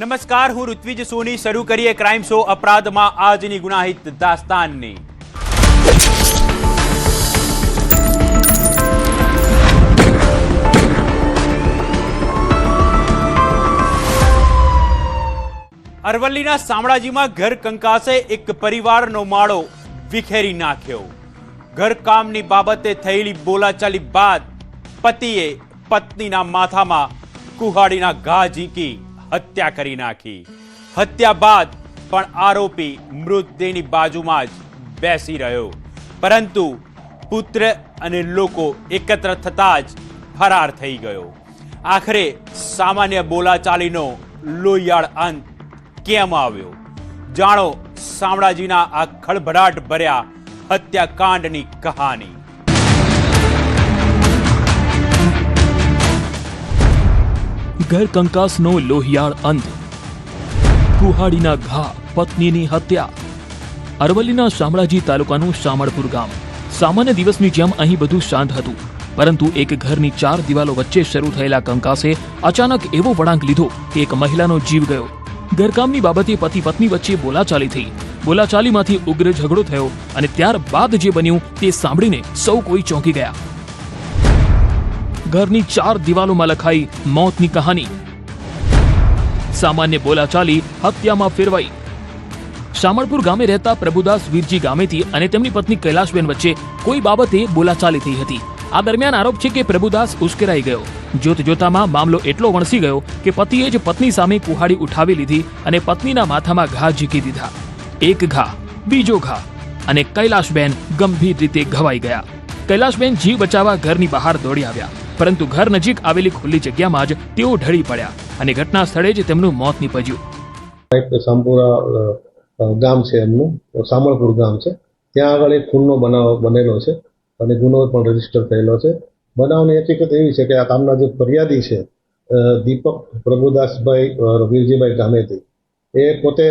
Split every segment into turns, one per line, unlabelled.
નમસ્કાર, હું ઋત્વિજ સોની. શરૂ કરીએ ક્રાઇમ શો અપરાધમાં આજની ગુનાહિત દાસ્તાનની. અરવલ્લીના શામળાજીમાં ઘર કંકાસે એક પરિવારનો માળો વિખેરી નાખ્યો. ઘરકામની બાબતે થયેલી બોલાચાલી બાદ પતિએ પત્નીના માથામાં કુહાડીના ઘા ઝીંકી હત્યા કરી નાખી. હત્યા બાદ પણ આરોપી મૃતદેહની બાજુમાં જ બેસી રહ્યો, પરંતુ પુત્ર અને લોકો એકત્ર થતા જ ફરાર થઈ ગયો. આખરે સામાન્ય બોલાચાલીનો લોહિયાળ અંત કેમ આવ્યો? જાણો શામળાજીના આ ખળભળાટ ભર્યા હત્યાકાંડની કહાની.
ઘર કંકાસનો લોહિયાળ અંત, કુહાડીના ઘા, પત્નીની હત્યા. અરવલ્લીના શામળાજી તાલુકાનું શામળપુર ગામ. સામાન્ય દિવસની જેમ અહીં બધું શાંત હતું, પરંતુ એક ઘરની 4 દિવાલો વચ્ચે શરૂ થયેલા કંકાસે અચાનક એવો વળાંક લીધો કે એક મહિલાનો જીવ ગયો. ઘરકામની બાબતે પતિ પત્ની વચ્ચે બોલાચાલી થઈ. બોલાચાલીમાંથી ઉગ્ર ઝઘડો થયો અને ત્યારબાદ જે બન્યું તે સાંભળીને સૌ કોઈ ચોંકી ગયા. ઘરની 4 દિવાલોમાં લખાઈ મોતની કહાની. સામાન્ય બોલાચાલી હત્યામાં ફેરવાઈ. શામળપુર ગામે રહેતા પ્રભુદાસ વીરજી ગામેથી અને તેમની પત્ની કૈલાશબેન વચ્ચે કોઈ બાબતે બોલાચાલી થઈ હતી. આ દરમિયાન આરોપ છે કે પ્રભુદાસ ઉશ્કેરાઈ ગયો. જોત જોતામાં મામલો એટલો વણસી ગયો કે પતિએ જ પત્ની સામે કુહાડી ઉઠાવી લીધી અને પત્નીના માથામાં ઘા ઝીંકી દીધા. એક ઘા, બીજો ઘા, અને કૈલાશબેન ગંભીર રીતે ઘવાઈ ગયા. કૈલાશબેન જીવ બચાવવા ઘરની બહાર દોડી આવ્યા, પરંતુ ઘર નજીક આવેલી ખુલ્લી જગ્યામાં જ તેઓ ઢળી પડ્યા અને ઘટના સ્થળે જ તેમનું મોત નીપજ્યું.
સામપુરા ગામ છે, એમનું શામળપુર ગામ છે. ત્યાં આગળ એક ખૂનનો બનાવ બનેલો છે અને ગુનો પણ રજીસ્ટર થયેલો છે. બનાવની હકીકત એવી છે કે આ કામના જે ફરિયાદી છે દીપક પ્રભુદાસભાઈ વીરજીભાઈ ગામેથી, એ પોતે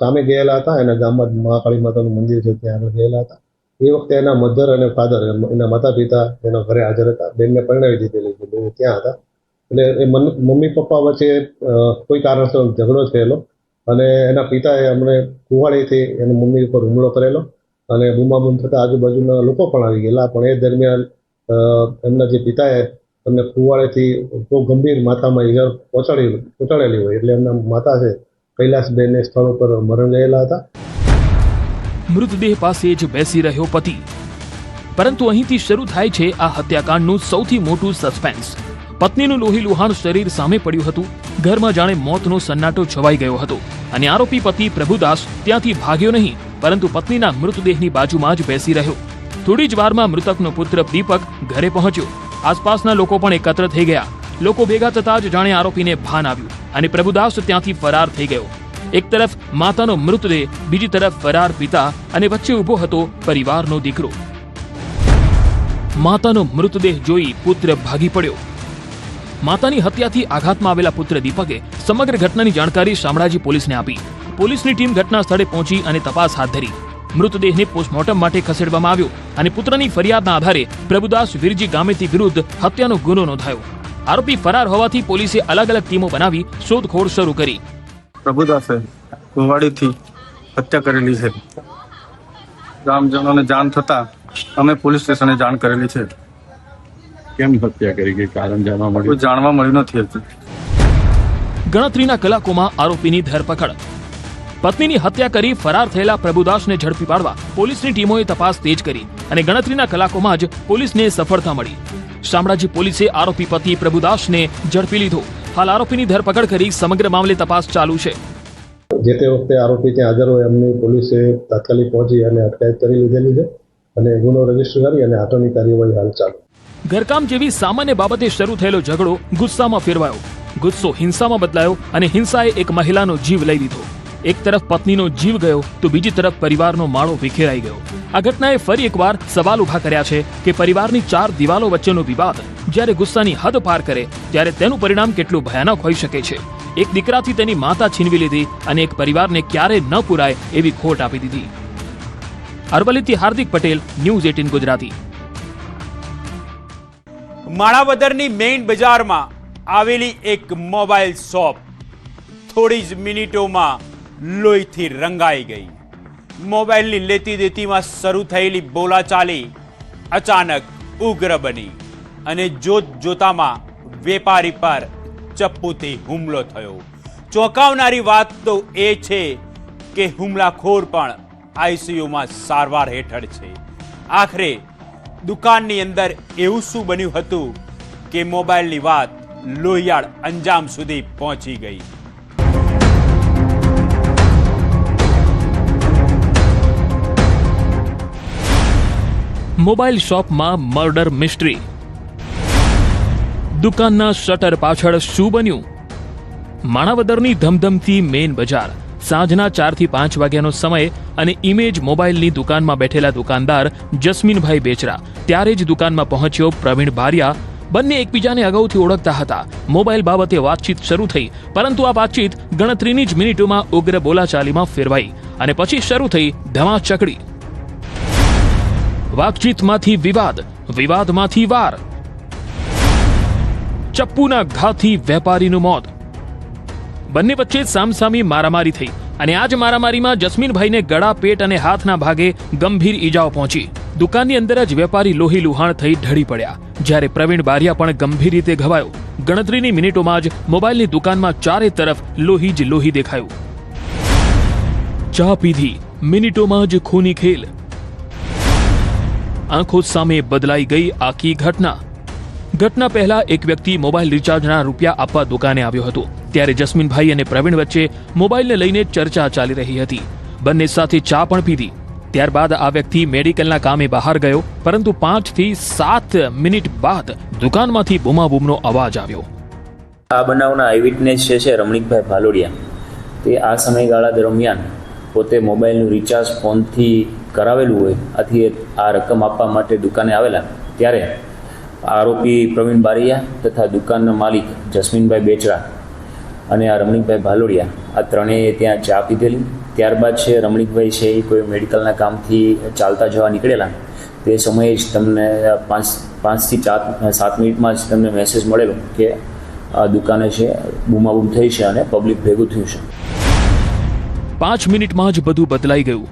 કામે ગયેલા હતા. એના ગામમાં મહાકાળી માતાનું મંદિર છે, ત્યાં આગળ ગયેલા હતા. એ વખતે એના મધર અને ફાધર, એના માતા પિતા એના ઘરે હાજર હતા. બેનને પરણાવી દીધેલી છે, બે ત્યાં હતા. એટલે એ મમ્મી પપ્પા વચ્ચે કોઈ કારણસર ઝઘડો થયેલો અને એના પિતાએ અમને કુહાડીથી એની મમ્મી ઉપર હુમલો કરેલો અને બૂમાબૂમ થતા આજુબાજુના લોકો પણ આવી ગયેલા. પણ એ દરમિયાન એમના જે પિતાએ એમને કુહાડીથી બહુ ગંભીર માથામાં ઈજા પહોંચાડેલી હોય, એટલે એમના માતા છે કૈલાસબેન સ્થળ ઉપર મરણ ગયેલા હતા.
મૃતદેહ પાસે જ બેસી રહ્યો પતિ. પરંતુ અહીંથી શરૂ થાય છે આ હત્યાકાંડનું સૌથી મોટું સસ્પેન્સ. પત્નીનું લોહી લુહાણ શરીર સામે પડ્યું હતું. ઘરમાં જાણે મોતનો સન્નાટો છવાઈ ગયો હતો અને આરોપી પતિ પ્રભુદાસ ત્યાંથી ભાગ્યો નહીં, પરંતુ પત્નીના મૃતદેહની બાજુમાં જ બેસી રહ્યો. થોડી જ વારમાં મૃતકનો પુત્ર દીપક ઘરે પહોંચ્યો. આસપાસના લોકો પણ એકત્ર થઈ ગયા. લોકો ભેગા થતા જ જાણે આરોપીને ભાન આવ્યું અને પ્રભુદાસ ત્યાંથી ફરાર થઈ ગયો. એક તરફ માતાનો મૃતદેહ, બીજી તરફ ફરાર પિતા અને વચ્ચે ઊભો હતો પરિવારનો દીકરો. માતાનો મૃતદેહ જોઈ પુત્ર ભાગી પડ્યો. માતાની હત્યાથી આઘાતમાં આવેલા પુત્ર દીપકે સમગ્ર ઘટનાની જાણકારી શામળાજી પોલીસને આપી. પોલીસની ટીમ ઘટના સ્થળે પહોંચી અને તપાસ હાથ ધરી. મૃતદેહને પોસ્ટમોર્ટમ માટે ખસેડવામાં આવ્યો અને પુત્રની ફરિયાદના આધારે પ્રભુદાસ વીરજી ગામેથી વિરુદ્ધ હત્યાનો ગુનો નોંધાયો. આરોપી ફરાર હોવાથી પોલીસે અલગ અલગ ટીમો બનાવી શોધખોળ શરૂ કરી.
પ્રભુદાસે કુહાડીથી હત્યા કરેલી છે. ગ્રામજનોને જાણ થતા અમે પોલીસ સ્ટેશને જાણ કરેલી છે. કેમ હત્યા કરી ગઈ કારણ જાણવા મળ્યું નથી હજુ.
ગણતરીના કલાકોમાં આરોપીની ધરપકડ. પત્નીની હત્યા કરી ફરાર થયેલા પ્રભુદાસને ઝડપી પાડવા પોલીસની ટીમોએ તપાસ તેજ કરી અને ગણતરીના કલાકોમાં જ પોલીસને સફળતા મળી. શામળાજી પોલીસે આરોપી પતિ પ્રભુદાસને ઝડપી લીધો. હાલ આરોપીની ધરપકડ કરી સમગ્ર મામલે તપાસ ચાલુ છે.
જે તે વખતે આરોપી ત્યાં હાજર હોય એમની પોલીસે તાત્કાલિક પહોંચી અને અટકાયત કરી લીધેલી છે અને ગુનો રજીસ્ટર કરી અને આગળની કાર્યવાહી હાલ ચાલુ.
ઘરકામ જેવી સામાન્ય બાબતે શરૂ થયેલો ઝઘડો ગુસ્સામાં ફેરવાયો. ગુસ્સો હિંસામાં બદલાયો અને હિંસાએ એક મહિલાનો જીવ લઈ લીધો. એક તરફ પત્નીનો જીવ ગયો તો બીજી તરફ પરિવારનો માળો વિખેરાઈ ગયો. આ ઘટનાએ ફરી એકવાર સવાલ ઉભા કર્યા છે કે પરિવારની 4 દિવાલો વચ્ચેનો વિવાદ જ્યારે ગુસ્સાની હદ પાર કરે ત્યારે તેનું પરિણામ કેટલું ભયાનક હોઈ શકે છે. એક દીકરાથી તેની માતા છીનવી લીધી અને એક પરિવારને ક્યારે ન પુરાય એવી ખોટ આપી દીધી. અરવલ્લીથી હાર્દિક પટેલ, ન્યૂઝ 18 ગુજરાતી.
માણાવદરની મેઇન બજારમાં આવેલી એક મોબાઈલ શોપ થોડી જ મિનિટોમાં લોહીથી રંગાઈ ગઈ. મોબાઈલની લેતી દેતીમાં શરૂ થયેલી બોલાચાલી અચાનક ઉગ્ર બની અને જોત જોતામાં વેપારી પર ચપ્પુથી હુમલો થયો. ચોંકાવનારી વાત તો એ છે કે હુમલાખોર પણ આઈસીયુમાં સારવાર હેઠળ છે. આખરે દુકાનની અંદર એવું શું બન્યું હતું કે મોબાઈલની વાત લોહિયાળ અંજામ સુધી પહોંચી ગઈ.
મોબાઈલ શોપમાં મર્ડર મિસ્ટ્રી. દુકાનના શટર પાછળ શું બન્યું? માણાવદરની ધમધમતી મેન બજાર, સાંજના 4 થી 5 વાગ્યાનો સમય અને ઇમેજ મોબાઈલની દુકાનમાં બેઠેલા દુકાનદાર જસ્મીનભાઈ બેચરા ત્યારે જ દુકાનમાં પહોંચ્યો પ્રવીણ બારિયા. બંને એકબીજાને અગાઉથી ઓળખતા હતા. મોબાઈલ બાબતે વાતચીત શરૂ થઈ, પરંતુ આ વાતચીત ગણતરીની જ મિનિટોમાં ઉગ્ર બોલાચાલીમાં ફેરવાઈ અને પછી શરૂ થઈ ધમાચકડી. વાતચીતમાંથી વિવાદ, વિવાદમાંથી વાર, ચપ્પુના ઘાથી વેપારીનું મોત. બંને વચ્ચે સામસામી મારામારી થઈ અને આ જ મારામારીમાં જસ્મીનભાઈને ગળા, પેટ અને હાથના ભાગે ગંભીર ઈજાઓ પહોંચી. દુકાનની અંદર જ વેપારી લોહી લુહાણ થઈ ઢળી પડ્યા, જ્યારે પ્રવીણ બારિયા પણ ગંભીર રીતે ઘવાયો. ગણતરીની મિનિટોમાં જ મોબાઈલની દુકાનમાં ચારે તરફ લોહી જ લોહી દેખાયું. ચા પીધી, મિનિટોમાં જ ખૂની ખેલ. આંખો સામે બદલાઈ ગઈ આખી ઘટના. ઘટના પહેલા એક વ્યક્તિ મોબાઈલ રિચાર્જના રૂપિયા આપવા દુકાને આવ્યો હતો, ત્યારે જસ્મીનભાઈ અને પ્રવીણ વચ્ચે મોબાઈલને લઈને ચર્ચા ચાલી રહી હતી. બંને સાથે ચા પણ પીધી. ત્યારબાદ આ વ્યક્તિ મેડિકલના કામે બહાર ગયો, પરંતુ 5 થી 7 મિનિટ બાદ દુકાનમાંથી બૂમાબૂમનો અવાજ આવ્યો.
આ બનાવના આઈ વિટનેસ છે રમણીકભાઈ ભાલોડિયા. તે આ સમયગાળા દરમિયાન પોતે મોબાઈલનું રિચાર્જ ફોનથી કરાવેલું હોય, આથી આ રકમ આપવા માટે દુકાને આવેલા, ત્યારે આરોપી પ્રવીણ બારિયા તથા દુકાનના માલિક જસ્મીનભાઈ બેચરા અને આ રમણીકભાઈ ભાલોડિયા આ ત્રણેય ત્યાં ચા પીધેલી. ત્યારબાદ છે રમણીકભાઈ છે એ કોઈ મેડિકલના કામથી ચાલતા જવા નીકળેલા. તે સમયે જ તમને 5 થી 7 મિનિટમાં જ તમને મેસેજ મળેલો કે આ દુકાને છે બૂમાબૂમ થઈ છે અને પબ્લિક ભેગું થયું છે.
5 મિનિટમાં જ બધું બદલાઈ ગયું.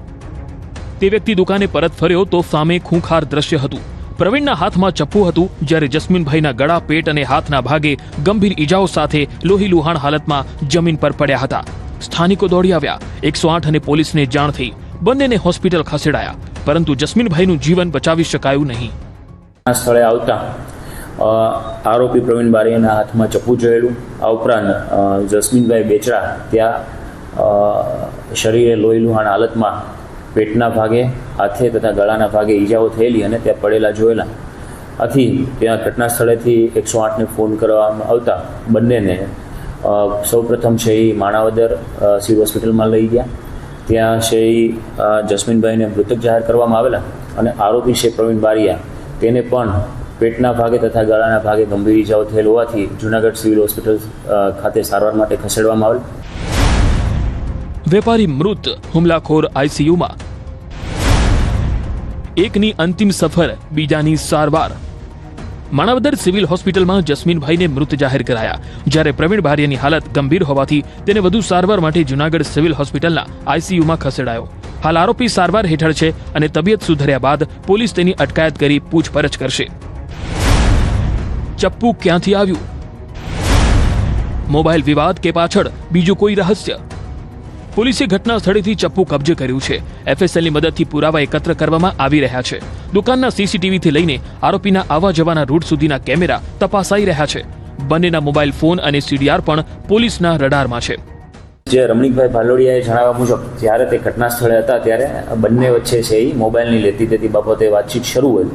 તે વ્યક્તિ દુકાને પરત ફર્યો તો સામે ખૂંખાર દ્રશ્ય હતું. પ્રવીણના હાથમાં ચપ્પુ હતું, જ્યારે જસ્મીનભાઈના ગળા, પેટ અને હાથના ભાગે ગંભીર ઈજાઓ સાથે લોહી લુહાણ હાલતમાં જમીન પર પડ્યા હતા. સ્થાનિકો દોડી આવ્યા. 108 અને પોલીસને જાણ થઈ. બંનેને હોસ્પિટલ ખસેડાયા, પરંતુ જસ્મીનભાઈનું જીવન બચાવી શકાયું નહીં.
આ સ્થળે આવતા આરોપી પ્રવીણ બારિયાના હાથમાં ચપ્પુ જોયેલું. આ ઉપરાંત જસ્મીનભાઈ બેચરા ત્યાં શરીરે લોહી લુહાણ હાલતમાં પેટના ભાગે, હાથે તથા ગળાના ભાગે ઈજાઓ થયેલી અને ત્યાં પડેલા જોયેલા. આથી ત્યાં ઘટના સ્થળેથી 108ને ફોન કરવામાં આવતા બંનેને સૌપ્રથમ છે એ માણાવદર સિવિલ હોસ્પિટલમાં લઈ ગયા. ત્યાં છે એ જસ્મીનભાઈને મૃતક જાહેર કરવામાં આવેલા અને આરોપી છે પ્રવીણ બારિયા, તેને પણ પેટના ભાગે તથા ગળાના ભાગે ગંભીર ઈજાઓ થયેલ હોવાથી જૂનાગઢ સિવિલ હોસ્પિટલ ખાતે સારવાર માટે ખસેડવામાં આવેલ.
વેપારી મૃત, હુમલાખોર આઈસીયુમાં. એકની અંતિમ સફર, બીજાની સારવાર. માણાવદર સિવિલ હોસ્પિટલમાં જસ્મીનભાઈને મૃત જાહેર કરાયા, જ્યારે પ્રવીણ બારિયાની હાલત ગંભીર હોવાથી તેને વધુ સારવાર માટે જૂનાગઢ સિવિલ હોસ્પિટલના આઈસીયુમાં ખસેડાયો. હાલ આરોપી સારવાર હેઠળ છે અને તબિયત સુધર્યા બાદ પોલીસ તેની અટકાયત કરી પૂછપરછ કરશે. ચપ્પુ ક્યાંથી આવ્યું? મોબાઈલ વિવાદ કે પાછળ બીજું કોઈ રહસ્ય? પોલીસે ઘટના સ્થળેથી ચપ્પુ કબજે કર્યું છે. એફએસએલની મદદથી પુરાવા એકત્ર કરવામાં આવી રહ્યા છે. દુકાનના સીસીટીવીથી લઈને આરોપીના આવવા જવાના રૂટ સુધીના કેમેરા તપાસાઈ રહ્યા છે. બંનેના મોબાઈલ ફોન અને સીડીઆર પણ પોલીસના રડારમાં છે.
જે રમણીકભાઈ ભાલોડિયાએ જણાવ્યા મુજબ જ્યારે તે ઘટના સ્થળે હતા ત્યારે બંને વચ્ચે છે એ મોબાઈલની લેતી દેતી બાબતે વાતચીત શરૂ હોય,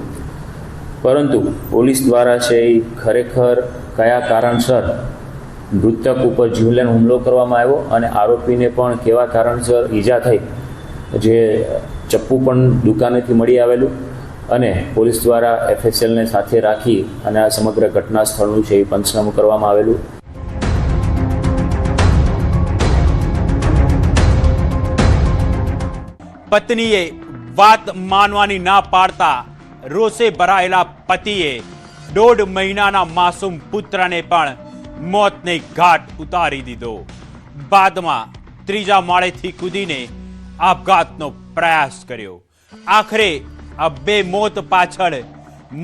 પરંતુ પોલીસ દ્વારા છે એ ખરેખર કયા કારણસર મૃતક ઉપર જીવલેણ હુમલો કરવામાં આવ્યો અને આરોપીને પણ કેવા કારણસર ઈજા થઈ, જે ચપ્પુ પણ દુકાનેથી મળી આવેલું અને પોલીસ દ્વારા એફએસએલને સાથે રાખી અને આ સમગ્ર ઘટના સ્થળનું છે એ પંચનામું કરવામાં આવેલું.
પત્નીએ વાત માનવાની ના પાડતા રોષે ભરાયેલા પતિએ 1.5 મહિનાના માસૂમ પુત્રને પણ મોતને ઘાટ ઉતારી દીધો. બાદમાં ત્રીજા માળેથી કૂદીને આપઘાતનો પ્રયાસ કર્યો. આખરે આ બે મોત પાછળ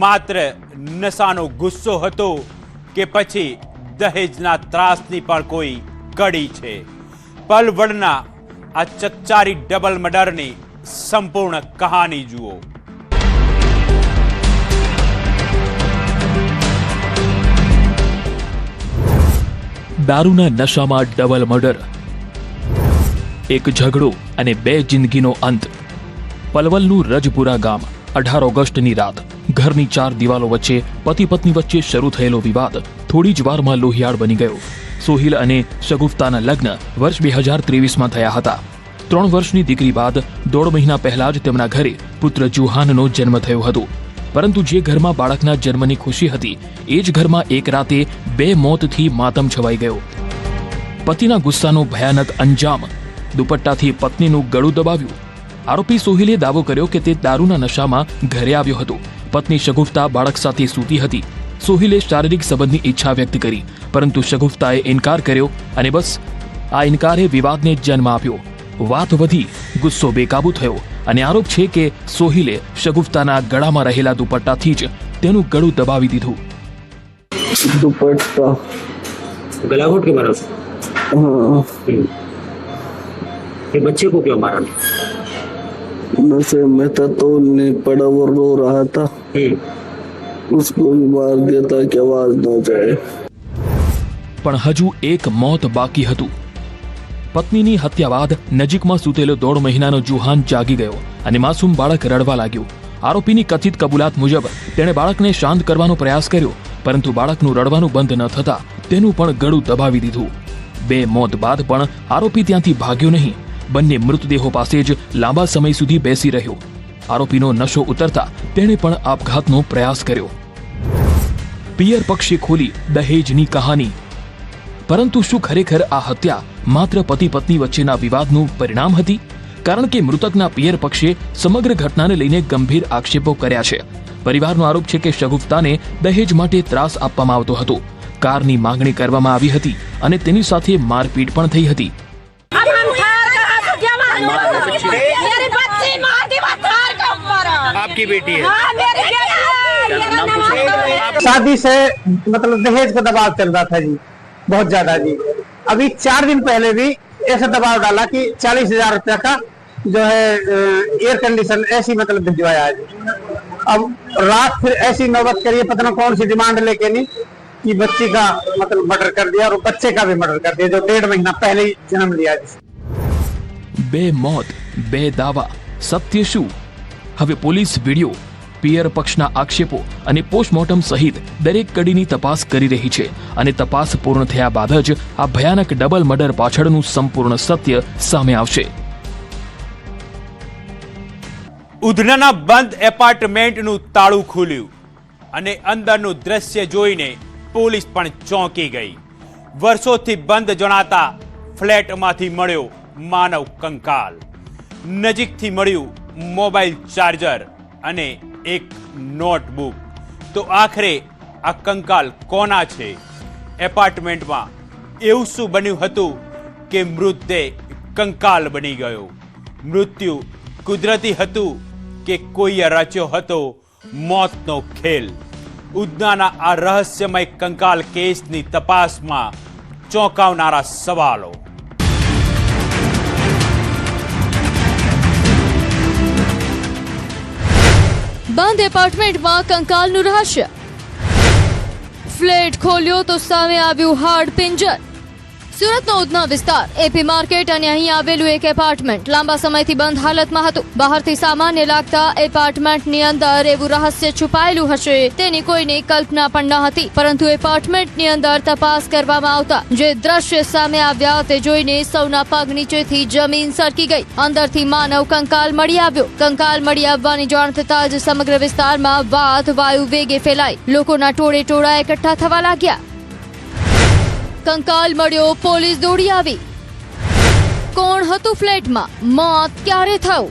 માત્ર નશાનો ગુસ્સો હતો કે પછી દહેજના ત્રાસની પણ કોઈ કડી છે? પલવડના આ ચકચારી ડબલ મર્ડરની સંપૂર્ણ કહાની જુઓ.
દારૂના નશામાં ડબલ મર્ડર, એક ઝઘડો અને બે જિંદગીનો અંત. પલવલનું રજપુરા ગામ. 18 ઓગસ્ટની રાત ઘરની 4 દિવાલો વચ્ચે પતિ પત્ની વચ્ચે શરૂ થયેલો વિવાદ થોડી જ વારમાં લોહિયાળ બની ગયો. સોહિલ અને શગુફતાના લગ્ન વર્ષ 2023માં થયા હતા. 3 વર્ષની દીકરી બાદ 1.5 મહિના પહેલા જ તેમના ઘરે પુત્ર જુહાનનો જન્મ થયો હતો. પરંતુ જે ઘરમાં બાળકના જન્મની ખુશી હતી એ જ ઘરમાં એક રાતે 2 મોતથી માતમ છવાઈ ગયો. પતિના ગુસ્સાનો ભયાનક અંજામ. દુપટ્ટાથી પત્નીનું ગળું દબાવ્યું. આરોપી સોહિલે દાવો કર્યો કે તે દારૂના નશામાં ઘરે આવ્યો હતો. પત્ની શગુફતા બાળક સાથે સૂતી હતી. સોહિલે શારીરિક સંબંધની ઈચ્છા વ્યક્ત કરી, પરંતુ શગુફતાએ ઇનકાર કર્યો અને બસ આ ઇનકારે વિવાદને જન્મ આપ્યો. વાત વધી, ગુસ્સો બેકાબૂ થયો અને આરોપ છે કે સોહિલે શગુફતાના ગળામાં રહેલા દુપટ્ટાથી જ તેનું ગળું દબાવી દીધું.
दुपट्टा
गला घोट के मारा उसे?
हाँ
ये बच्चे को क्यों मारा?
नशे में था तो नहीं पड़ा, वो रो रहा था, उसको भी मार दिया ताकि आवाज न जाए.
પણ હજુ એક મોત બાકી હતું. પત્નીની હત્યા બાદ નજીકમાં સૂતેલો 1.5 મહિનાનો જુહાન જાગી ગયો અને માસૂમ બાળક રડવા લાગ્યું. આરોપીની કથિત કબૂલાત મુજબ તેણે બાળકને શાંત કરવાનો પ્રયાસ કર્યો, પરંતુ બાળકનું રડવાનું બંધ ન થતા તેનું પણ ગળું દબાવી દીધું. 2 મોત બાદ પણ આરોપી ત્યાંથી ભાગ્યો નહીં. બંને મૃતદેહો પાસે જ લાંબા સમય સુધી બેસી રહ્યો. આરોપીનો નશો ઉતરતા તેણે પણ આપઘાતનો પ્રયાસ કર્યો. પિયર પક્ષે ખોલી દહેજની કહાની. પરંતુ શું ખરેખર આ હત્યા માત્ર પતિ પત્ની વચ્ચેના વિવાદનું પરિણામ હતી? કારણ કે મૃતકના પિયર પક્ષે સમગ્ર ઘટનાને લઈને ગંભીર આક્ષેપો કર્યા છે. પરિવારનો આરોપ છે કે શગુફતાને દહેજ માટે ત્રાસ આપવામાં આવતો હતો. કારની માંગણી કરવામાં આવી હતી અને તેની સાથે મારપીટ પણ થઈ હતી.
आपकी बेटी है?
शादी से मतलब दहेज का दबाव चल रहा था जी, बहुत ज्यादा जी. अभी 4 दिन पहले भी ऐसा दबाव डाला कि 40,000 रुपया का जो है एयर कंडीशन ऐसी मतलब भिजवाया है. अब रात फिर ऐसी नौबत करिए, पता ना कौन सी डिमांड लेके नहीं कि बच्ची का मतलब मर्डर कर दिया और बच्चे का भी मर्डर कर दिया जो 1.5 महीना पहले ही जन्म लिया.
2 મોત, 2 દાવા. સત્ય શું? હવે પોલીસ વિડીયો, પિયર પક્ષના આક્ષેપો અને પોસ્ટમોર્ટમ સહિત દરેક કડીની તપાસ કરી રહી છે અને તપાસ પૂર્ણ થયા બાદ જ આ ભયાનક ડબલ મર્ડર પાછળનું સંપૂર્ણ સત્ય સામે આવશે.
ઉધનાના બંધ એપાર્ટમેન્ટનું તાળું ખુલ્યું અને અંદરનું દ્રશ્ય જોઈને પોલીસ પણ ચોંકી ગઈ. વર્ષોથી બંધ જણાતા ફ્લેટમાંથી મળ્યો માનવ કંકાલ. નજીકથી મળ્યું મોબાઈલ ચાર્જર અને એક નોટબુક. તો આખરે આ કંકાલ કોના છે? એપાર્ટમેન્ટમાં એવું શું બન્યું હતું કે મૃતદેહ કંકાલ બની ગયો? મૃત્યુ કુદરતી હતું કે કોઈએ રચ્યો હતો મોતનો ખેલ? ઉધનાના આ રહસ્યમય કંકાલ કેસની તપાસમાં ચોંકાવનારા સવાલો.
બંધ એપાર્ટમેન્ટમાં કંકાલનું રહસ્ય. ફ્લેટ ખોલ્યો તો સામે આવ્યું હાર્ડ પિંજર. સુરતનો ઉધના વિસ્તાર, એપી માર્કેટ અને અહીં આવેલું એક એપાર્ટમેન્ટ લાંબા સમયથી બંધ હાલતમાં હતું. બહારથી સામાન્ય લાગતા એપાર્ટમેન્ટની અંદર એવું રહસ્ય છુપાયેલું હશે તેની કોઈને કલ્પના પણ ન હતી. પરંતુ એપાર્ટમેન્ટની અંદર તપાસ કરવામાં આવતા જે દ્રશ્ય સામે આવ્યા તે જોઈને સૌના પગ નીચેથી જમીન સરકી ગઈ. અંદરથી માનવ કંકાલ મળી આવ્યો. કંકાલ મળી આવવાની જાણ થતાં જ સમગ્ર વિસ્તારમાં વાત વાયુ વેગે ફેલાઈ. લોકોના ટોળે ટોળા એકઠા થવા લાગ્યા. કંકાલ મળ્યો, પોલીસ દોડી આવી. કોણ હતું ફ્લેટમાં? મોત ક્યારે થયું?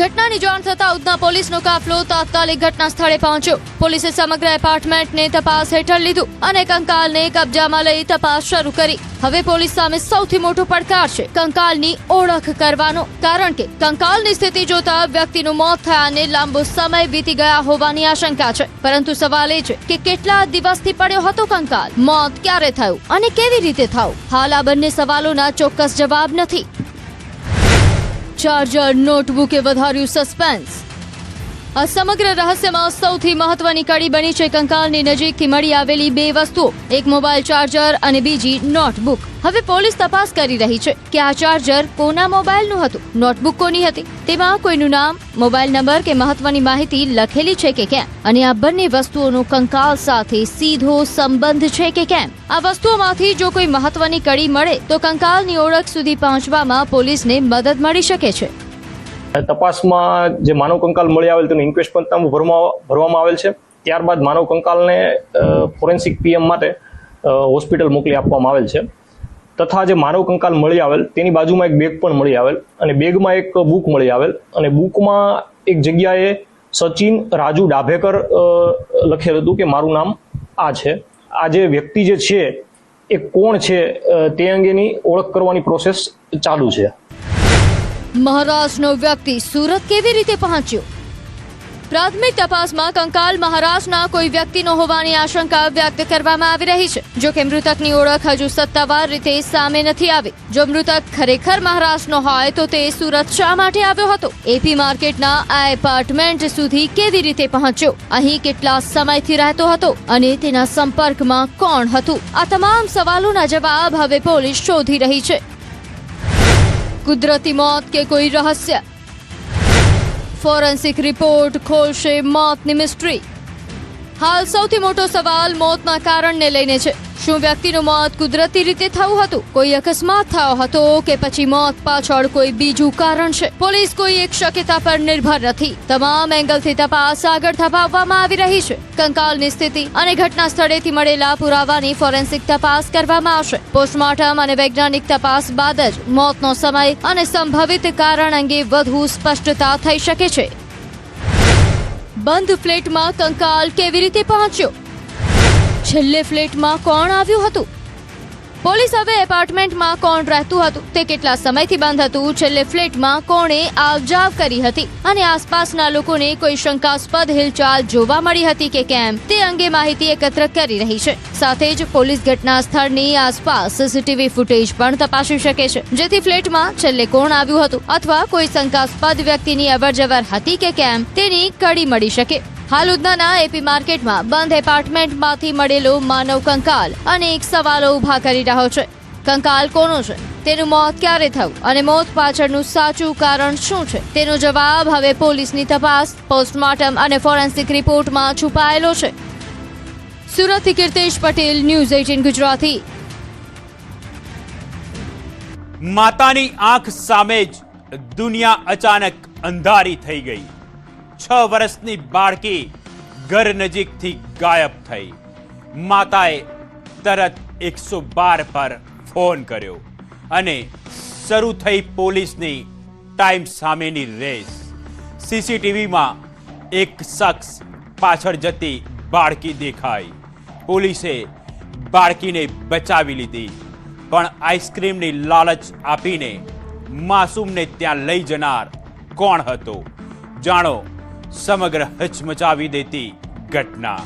ઘટનાની જાણ થતા ઉધના પોલીસનો કાફલો તાત્કાલિક ઘટના સ્થળે પહોંચ્યો. પોલીસે સમગ્ર એપાર્ટમેન્ટને તપાસ હેઠળ લીધું અને કંકાલને કબજામાં લઈ તપાસ શરૂ કરી. હવે પોલીસ સામે સૌથી મોટો પડકાર છે કંકાલની ઓળખ કરવાનો, કારણ કે કંકાલની સ્થિતિ જોતા વ્યક્તિનું મોત થયાને લાંબો સમય વીતી ગયા હોવાની આશંકા છે. પરંતુ સવાલ એ છે કે કેટલા દિવસથી પડ્યો હતો કંકાલ, મોત ક્યારે થયું અને કેવી રીતે થયું? હાલ આ બંને સવાલોના ચોક્કસ જવાબ નથી. ચાર્જર નોટબુકે વધાર્યું સસ્પેન્સ. આ સમગ્ર રહસ્યમાં સૌથી મહત્વની કડી બની છે કંકાલની નજીકથી મળી આવેલી બે વસ્તુઓ, એક મોબાઈલ ચાર્જર અને બીજી નોટબુક. હવે પોલીસ તપાસ કરી રહી છે કે આ ચાર્જર કોના મોબાઈલનું હતું, નોટબુક કોની હતી, તેમાં કોઈનું નામ, મોબાઈલ નંબર કે મહત્વની માહિતી લખેલી છે કે કેમ, અને આ બંને વસ્તુઓનો કંકાલ સાથે સીધો સંબંધ છે કે કેમ. આ વસ્તુઓમાંથી જો કોઈ મહત્વની કડી મળે તો કંકાલની ઓળખ સુધી પહોંચવામાં પોલીસને મદદ મળી શકે છે.
તપાસમાં જે માનવ કંકાલ મળી આવેલ તેનું ઇન્ક્વેસ્ટ પંચનામું ભરવામાં આવેલ છે. ત્યારબાદ માનવ કંકાલને ફોરેન્સિક પીએમ માટે હોસ્પિટલ મોકલી આપવામાં આવેલ છે. તથા જે માનવ કંકાલ મળી આવેલ તેની બાજુમાં એક બેગ પણ મળી આવેલ અને બેગમાં એક બુક મળી આવેલ અને બુકમાં એક જગ્યાએ સચિન રાજુ ડાભેકર લખેલ હતું કે મારું નામ આ છે. આ જે વ્યક્તિ જે છે એ કોણ છે તે અંગેની ઓળખ કરવાની પ્રોસેસ ચાલુ છે.
મહારાષ્ટ્રનો વ્યક્તિ સુરત કેવી રીતે પહોંચ્યો? પ્રાથમિક તપાસમાં કંકાલ મહારાષ્ટ્રના કોઈ વ્યક્તિનો હોવાની આશંકા વ્યક્ત કરવામાં આવી રહી છે. જો કે મૃતકની ઓળખ હજુ સત્તાવાર રીતે સામે નથી આવી. જો મૃતક ખરેખર મહારાષ્ટ્રનો હોય તો તે સુરત શા માટે આવ્યો હતો? એપી માર્કેટના આ એપાર્ટમેન્ટ સુધી કેવી રીતે પહોંચ્યો? અહીં કેટલા સમયથી રહેતો હતો અને તેના સંપર્કમાં કોણ હતું? આ તમામ સવાલોના જવાબ હવે પોલીસ શોધી રહી છે. કુદરતી મોત કે કોઈ રહસ્ય? ફોરેન્સિક રિપોર્ટ ખોલશે મોતની મિસ્ટ્રી. હાલ સૌથી મોટો સવાલ મોતના કારણને લઈને છે. શું વ્યક્તિનું મોત કુદરતી રીતે થયું હતું, કોઈ અકસ્માત થયો હતો કે પછી મોત પાછળ કોઈ બીજું કારણ છે? પોલીસ કોઈ એક શક્યતા પર નિર્ભર નથી. તમામ એંગલથી તપાસ આગળ ધપાવવામાં આવી રહી છે. કંકાલની સ્થિતિ અને ઘટના સ્થળેથી મળેલા પુરાવાની ફોરેન્સિક તપાસ કરવામાં આવશે. પોસ્ટમોર્ટમ અને વૈજ્ઞાનિક તપાસ બાદ જ મોતનો સમય અને સંભવિત કારણ અંગે વધુ સ્પષ્ટતા થઈ શકે છે. બંધ ફ્લેટમાં કંકાલ કેવી રીતે પહોંચ્યો? છેલ્લે ફ્લેટમાં કોણ આવ્યું હતું? પોલીસ હવે એપાર્ટમેન્ટમાં કોણ રહેતું હતું, તે કેટલા સમયથી બંધ હતું, છેલ્લે ફ્લેટમાં કોણે આવજાવ કરી હતી અને આસપાસના લોકોને કોઈ શંકાસ્પદ હિલચાલ જોવા મળી હતી કે કેમ તે અંગે માહિતી એકત્ર કરી રહી છે. સાથે જ પોલીસ ઘટના સ્થળની આસપાસ સીસીટીવી ફૂટેજ પણ તપાસી શકે છે, જેથી ફ્લેટમાં છેલ્લે કોણ આવ્યું હતું અથવા કોઈ શંકાસ્પદ વ્યક્તિની અવરજવર હતી કે કેમ તેની કડી મળી શકે. હાલ ઉધનાના એપી માર્કેટમાં બંધ એપાર્ટમેન્ટમાંથી મળેલો માનવ કંકાલ અનેક સવાલો ઉભા કરી રહ્યો છે. કંકાલ કોનો છે, તેનું મોત ક્યારે થયું અને મોત પાછળનું સાચું કારણ શું છે તેનો જવાબ હવે પોલીસની તપાસ, પોસ્ટમોર્ટમ અને ફોરેન્સિક રિપોર્ટમાં છુપાયેલો છે. સુરતથી કીર્તેશ પટેલ, ન્યૂઝ 18 ગુજરાતી.
માતાની આંખ સામે જ દુનિયા અચાનક અંધારી થઈ ગઈ. 6 વર્ષની બાળકી ઘર નજીકથી ગાયબ થઈ. માતાએ તરત 112 પર ફોન કર્યો અને શરૂ થઈ પોલીસની ટાઈમ સામેની રેસ. સીસીટીવીમાં એક શખ્સ પાછળ જતી બાળકી દેખાઈ. પોલીસે બાળકીને બચાવી લીધી, પણ આઈસ્ક્રીમની લાલચ આપીને માસૂમને ત્યાં લઈ જનાર કોણ હતો? જાણો સમગ્ર હચમચાવી દેતી ઘટના.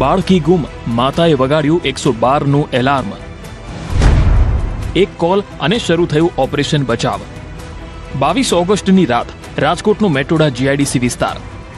બાળકી ગુમ, માતાએ વગાડ્યું 112નું એલાર્મ. એક કોલ અને શરૂ થયું ઓપરેશન બચાવ. 22 ઓગસ્ટની રાત, રાજકોટનો મેટોડા જીઆઈડીસી વિસ્તાર.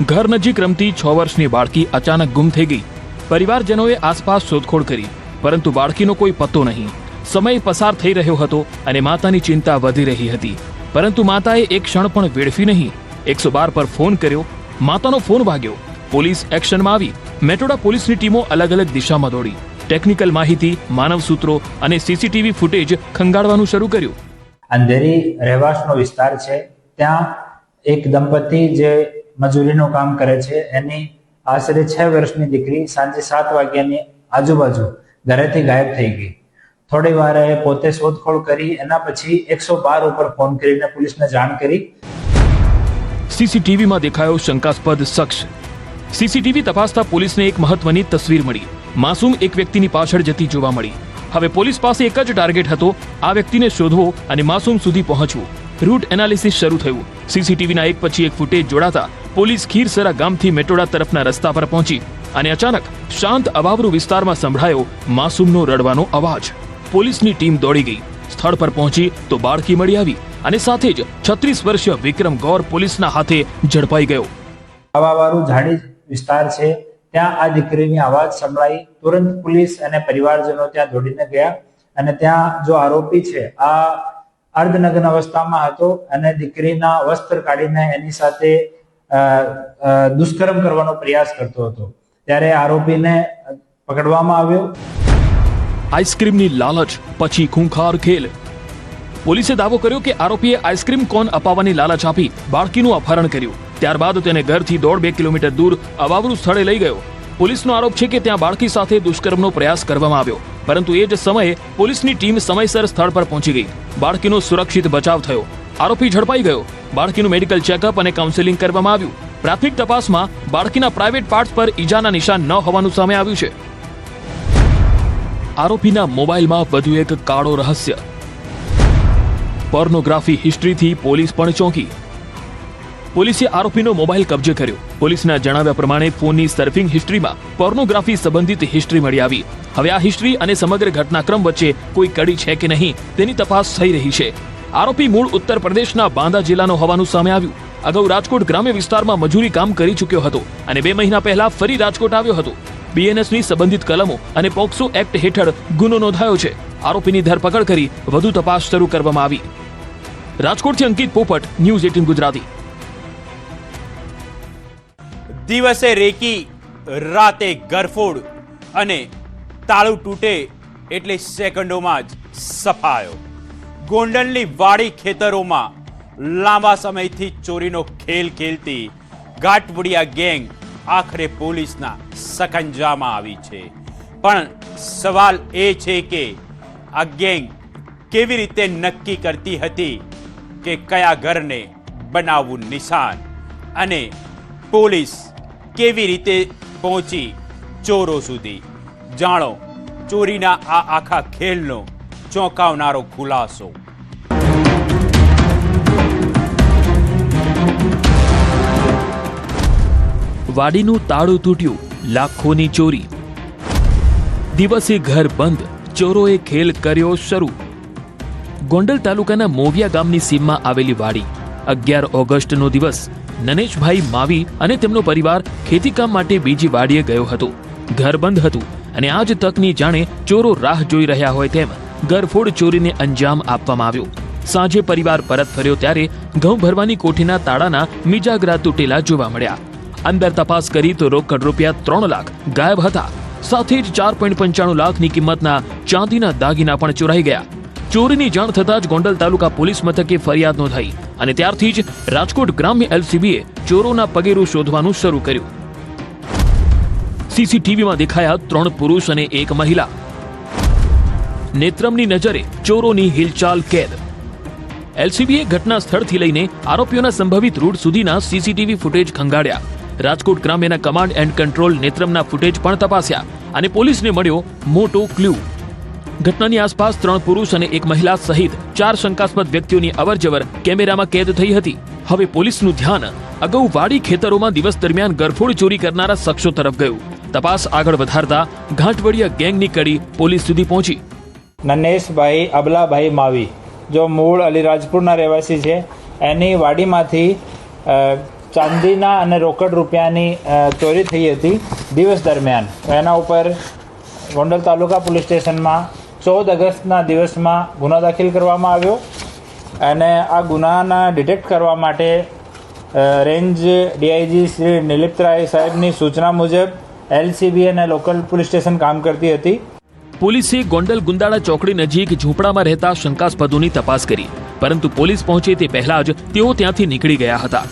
ઘર નજીક રમતી 6 વર્ષની બાળકી અચાનક ગુમ થઈ ગઈ. પરિવારજનોએ આસપાસ શોધખોળ કરી, પરંતુ બાળકીનો કોઈ પત્તો નહીં. સમય પસાર થઈ રહ્યો હતો અને માતાની ચિંતા વધી રહી હતી, પરંતુ માતાએ એક ક્ષણ પણ વેડફી નહીં. 112 પર ફોન કર્યો. માતાનો ફોન વાગ્યો. પોલીસ એક્શનમાં આવી. મેટોડા પોલીસની ટીમો અલગ અલગ દિશામાં દોડી. ટેકનિકલ માહિતી, માનવ સૂત્રો અને સીસીટીવી ફૂટેજ ખંગાળવાનું શરૂ કર્યું.
અંધેરી રહેવાસનો વિસ્તાર છે. ત્યાં એક દંપતી જે મજૂરીનું કામ કરે છે, એની આશરે 6 વર્ષની દીકરી સાંજે 7 વાગ્યાની આજુબાજુ ઘરેથી ગાયબ થઈ ગઈ. થોડી વાર એ પોતે શોધખોળ કરી, એના પછી 112 ઉપર ફોન કરીને પોલીસને જાણ કરી.
સીસીટીવીમાં દેખાયો શંકાસ્પદ શખ્સ. સીસીટીવી તપાસતા પોલીસને એક મહત્વની તસવીર મળી. માસૂમ એક વ્યક્તિની પાછળ જતી જોવા મળી. હવે પોલીસ પાસે એક જ ટાર્ગેટ હતો, આ વ્યક્તિને શોધવો અને માસૂમ સુધી પહોંચવું. રૂટ એનાલિસિસ શરૂ થયું. સીસીટીવીના એક પછી એક ફૂટેજ જોડાતા પોલીસ ખીરસરા ગામથી મેટોડા તરફના રસ્તા પર પહોંચી અને અચાનક શાંત અવાવરૂ વિસ્તારમાં સંભળાયો માસૂમનો રડવાનો અવાજ. પોલીસની ટીમ દોડી ગઈ. સ્થળ પર પહોંચી તો બાળકી મળી આવી અને સાથે જ 36 વર્ષીય વિક્રમ ગૌર પોલીસના હાથે ઝડપાઈ ગયો.
આવાવાળું ઝાડી વિસ્તાર છે, ત્યાં આ દીકરીની અવાજ સંભળાઈ. તુરંત પોલીસ અને પરિવારજનો ત્યાં દોડીને ગયા અને ત્યાં જો આરોપી છે આ અર્ધનગ્ન અવસ્થામાં હતો અને દીકરીના વસ્ત્ર કાઢીને એની સાથે દુષ્કર્મ કરવાનો પ્રયાસ કરતો હતો. ત્યારે આરોપીને પકડવામાં આવ્યો.
આઈસ્ક્રીમની લાલચ પછી ખૂંખાર ખેલ. પોલીસે દાવો કર્યો કે આરોપીએ આઈસ્ક્રીમ કોન અપાવવાની લાલચ આપી બાળકીનું અપહરણ કર્યું. ત્યારબાદ તેને ઘરથી 1.5 કિલોમીટર દૂર અવાવરૂ સ્થળે લઈ ગયો. પોલીસનો આરોપ છે કે ત્યાં બાળકી સાથે દુષ્કર્મનો પ્રયાસ કરવામાં આવ્યો, પરંતુ એ જ સમયે પોલીસની ટીમ સમયસર સ્થળ પર પહોંચી ગઈ. બાળકીનો સુરક્ષિત બચાવ થયો. આરોપી ઝડપાઈ ગયો. બાળકીનું મેડિકલ ચેકઅપ અને કાઉન્સેલિંગ કરવામાં આવ્યું. પ્રાથમિક તપાસમાં બાળકીના પ્રાઇવેટ પાર્ટ્સ પર ઈજાના નિશાન ન હોવાનું સામે આવ્યું છે. આરોપીના મોબાઈલમાં વધુ એક કાળો રહસ્ય. પોર્નોગ્રાફી હિસ્ટ્રીથી પોલીસ પણ ચોંકી. પોલીસે આરોપીનો મોબાઈલ કબજે કર્યો. પોલીસના જણાવ્યા પ્રમાણે ફોનની સર્ફિંગ હિસ્ટ્રીમાં પોર્નોગ્રાફી સંબંધિત હિસ્ટ્રી મળી આવી. હવે આ હિસ્ટ્રી અને સમગ્ર ઘટનાક્રમ વચ્ચે કોઈ કડી છે કે નહીં તેની તપાસ થઈ રહી છે. આરોપી મૂળ ઉત્તર પ્રદેશના બાંદા જિલ્લાનો હોવાનું સામે આવ્યું. અગાઉ રાજકોટ ગ્રામ્ય વિસ્તારમાં મજૂરી કામ કરી ચૂક્યો હતો અને 2 મહિના પહેલા ફરી રાજકોટ આવ્યો હતો. બીએનએસની સંબંધિત કલમો અને પોક્સો એક્ટ હેઠળ ગુનો નોંધાયો છે. આરોપીની ધરપકડ કરી વધુ તપાસ શરૂ કરવામાં આવી. રાજકોટથી અંકિત પોપટ, ન્યૂઝ 18 ગુજરાતી.
દિવસે રેકી, રાતે ગરફોડ અને તાળું તૂટે એટલે સેકન્ડોમાં જ સફાયો. ગોંડલની વાડી ખેતરોમાં લાંબા સમયથી ચોરીનો ખેલ ખેલતી ઘાટવડિયા ગેંગ આખરે પોલીસના સકંજામાં આવી છે. પણ સવાલ એ છે કે આ ગેંગ કેવી રીતે નક્કી કરતી હતી કે કયા ઘરને બનાવવું નિશાન, અને પોલીસ કેવી રીતે પહોંચી ચોરો સુધી? જાણો ચોરીના આ આખા ખેલનો ચોંકાવનારો ખુલાસો.
વાડીનું તાળું તૂટ્યું, લાખોની ચોરી. દિવસે ઘર બંધ, ચોરોએ ખેલ કર્યો શરૂ. ગોંડલ તાલુકાના મોવિયા ગામની સીમમાં આવેલી વાડી. 11 ઓગસ્ટનો દિવસ. નનેશભાઈ માવી અને તેમનો પરિવાર ખેતીકામ માટે બીજી વાડીએ ગયો હતો. ઘર બંધ હતું અને આ જ તકની જાણે ચોરો રાહ જોઈ રહ્યા હોય તેમ ગરફોડ ચોરીને અંજામ આપવામાં આવ્યો. સાંજે પરિવાર પરત ફર્યો ત્યારે ઘઉં ભરવાની કોઠીના તાળાના મિજાગરા તૂટેલા જોવા મળ્યા. અંદર તપાસ કરી તો રોકડ રૂપિયા 3 લાખ ગાયબ હતા. સાથે જ 4.95 લાખની કિંમતના ચાંદીના દાગીના પણ ચોરાઈ ગયા. ચોરીની જાણ થતાં જ ગોંડલ તાલુકા પોલીસ મથકે ફરિયાદ નોંધાઈ અને ત્યારથી જ રાજકોટ ગ્રામ્ય એલસીબીએ ચોરોના પગેરું શોધવાનું શરૂ કર્યું. સીસીટીવીમાં દેખાયા 3 પુરુષ અને 1 મહિલા. નેત્રમની નજરે ચોરોની હિલચાલ કેદ. એલસીબીએ ઘટના સ્થળથી લઈને આરોપીઓના સંભવિત રૂટ સુધીના સીસીટીવી ફૂટેજ ખંગાળ્યા. રાજકોટ ગ્રામ્યના કમાન્ડ એન્ડ કંટ્રોલ નેત્રમના ફૂટેજ પણ તપાસ્યા અને પોલીસને મળ્યો મોટો ક્લુ. ઘટનાની આસપાસ 3 પુરુષ અને 1 મહિલા સહિત 4 શંકાસ્પદ વ્યક્તિઓની અવરજવર કેમેરામાં કેદ થઈ હતી. હવે પોલીસનું ધ્યાન અગાઉ વાડી ખેતરોમાં દિવસ દરમિયાન ગરફોડ ચોરી કરનારા શખ્સો તરફ ગયું. તપાસ આગળ વધારતા ઘાટવડિયા ગેંગની કડી પોલીસ સુધી પહોંચી.
નનેશભાઈ અબલાભાઈ માવી, જો મૂળ અલીરાજપુરના રહેવાસી છે, એની વાડીમાંથી ચાંદીના અને રોકડ રૂપિયાની ચોરી થઈ હતી દિવસ દરમિયાન. એના ઉપર ગોંડલ તાલુકા પોલીસ સ્ટેશનમાં 14 ઓગસ્ટના દિવસમાં ગુનો દાખલ કરવામાં આવ્યો અને આ ગુનાના ડિટેક્ટ કરવા માટે રેન્જ ડીઆઈજી શ્રી નિલિપ્તરાય સાહેબની સૂચના મુજબ એલસીબી અને લોકલ પોલીસ સ્ટેશન કામ કરતી હતી.
પોલીસે ગોંડલ ગુંદાળા ચોકડી નજીક ઝૂંપડામાં રહેતા શંકાસ્પદોની તપાસ કરી, પરંતુ પોલીસ પહોંચે તે પહેલા જ તેઓ ત્યાંથી નીકળી ગયા હતા.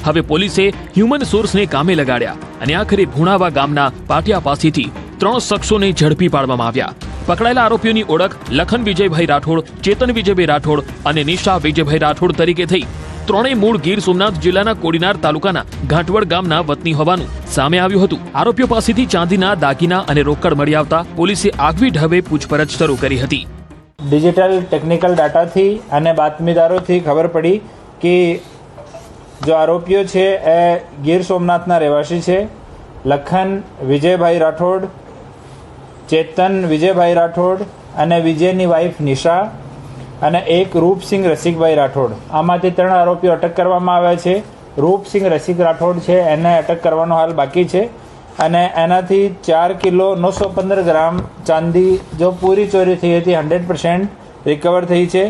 હવે પોલીસે હ્યુમન સોર્સને કામે લગાડ્યા અને આખરે ભુણાવા ગામના પાટિયા પાસેથી 3 શખ્સોને ઝડપી પાડવામાં આવ્યા. પકડાયેલા આરોપીઓની ઓળખ લખન વિજયભાઈ રાઠોડ, ચેતન વિજયભાઈ રાઠોડ અને નિશા વિજયભાઈ રાઠોડ તરીકે થઈ. ત્રણેય મૂળ ગીર સોમનાથ જિલ્લાના કોડીનાર તાલુકાના ઘાંટવડ ગામના વતની હોવાનું સામે આવ્યું હતું. આરોપીઓ પાસેથી ચાંદીના દાગીના અને રોકડ મળી આવતા પોલીસે આગવી ઢબે પૂછપરછ શરૂ કરી હતી.
ડિજિટલ ટેકનિકલ ડાટાથી અને બાતમીદારોથી ખબર પડી કે જો આરોપીઓ છે એ ગીર સોમનાથના રહેવાસી છે. લખન વિજયભાઈ રાઠોડ, ચેતન વિજયભાઈ રાઠોડ અને વિજયની વાઇફ નિશા અને એક રૂપસિંહ રસિકભાઈ રાઠોડ. આમાંથી 3 આરોપીઓ અટક કરવામાં આવ્યા છે. રૂપસિંહ રસિક રાઠોડ છે એને અટક કરવાનો હાલ બાકી છે અને એનાથી 4 કિલો 915 ગ્રામ ચાંદી જો પૂરી ચોરી થઈ હતી 100% રિકવર થઈ છે.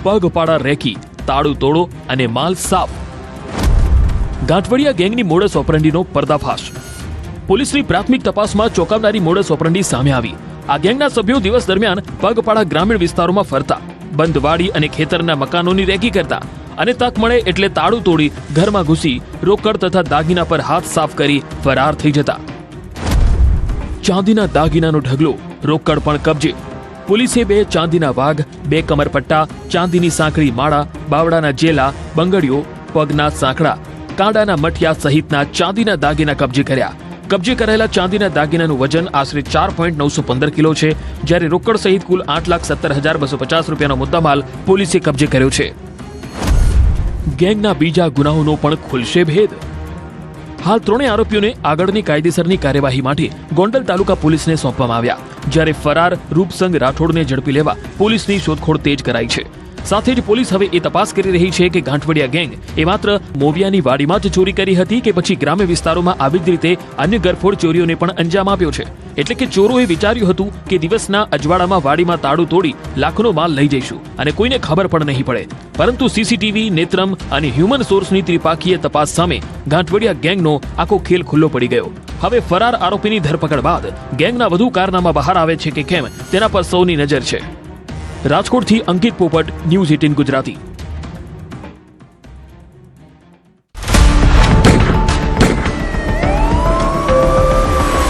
પગપાળા રેકી, તાળું તોડો અને માલ સાફ. ગાંઠવડિયા ગેંગની મોડસ ઓપરેન્ડીનો પર્દાફાશ. પોલીસની પ્રાથમિક તપાસમાં ચોંકાવનારી મોડસ ઓપરેન્ડી સામે આવી. આ ગેંગના સભ્યો દિવસ દરમિયાન પગપાળા ગ્રામીણ વિસ્તારોમાં ફરતા, બંધ વાડી અને ખેતરના મકાનોની રેકી કરતા અને તક મળે એટલે તાળું તોડી ઘરમાં ઘૂસી રોકડ તથા દાગીના પર હાથ સાફ કરી ફરાર થઈ જતા. ચાંદીના દાગીનાનો ઢગલો, રોકડ પણ કબજે. પોલીસે 2 ચાંદીના વાઘ, 2 કમરપટ્ટા, ચાંદીની સાંકળી માળા, બાવડાના જેલા, બંગડીઓ, પગના સાંકડા, કાંડાના મઠિયા સહિતના ચાંદીના દાગીના કબજે કર્યા. કબજે કરાયેલા ચાંદીના દાગીનાનું વજન આશરે 4.915 કિલો છે, જ્યારે રોકડ સહિત કુલ 8,17,250 રૂપિયાનો મુદ્દામાલ પોલીસે કબજે કર્યો છે. ગેંગના બીજા ગુનાઓનો પણ ખુલશે ભેદ. હાલ 3 આરોપીઓને આગળની કાયદેસરની કાર્યવાહી માટે ગોંડલ તાલુકા પોલીસને સોંપવામાં આવ્યા, જ્યારે ફરાર રૂપસંગ રાઠોડને ઝડપી લેવા પોલીસની શોધખોળ તેજ કરાઈ છે. સાથે જ પોલીસ હવે એ તપાસ કરી રહી છે કે ગાંઠવડિયા ગેંગ એ માત્ર મોવિયાની વાડીમાં જ ચોરી કરી હતી કે પછી ગ્રામ્ય વિસ્તારોમાં આવી જ રીતે અન્ય ગરફોડ ચોરીઓને પણ અંજામ આપ્યો છે. એટલે કે ચોરોએ વિચાર્યું હતું કે દિવસના અજવાળામાં વાડીમાં તાળું તોડી લાખનો માલ લઈ જઈશું અને કોઈને ખબર પણ નહીં પડે. પરંતુ સીસીટીવી, નેત્રમ અને હ્યુમન સોર્સની ત્રિપાખીય તપાસ સામે ગાંઠવડિયા ગેંગનો આખો ખેલ ખુલ્લો પડી ગયો. હવે ફરાર આરોપીની ધરપકડ બાદ ગેંગના વધુ કારનામા બહાર આવે છે કે કેમ તેના પર સૌની નજર છે. રાજકોટથી અંકિત પોપટ, ન્યૂઝ 18 ગુજરાતી.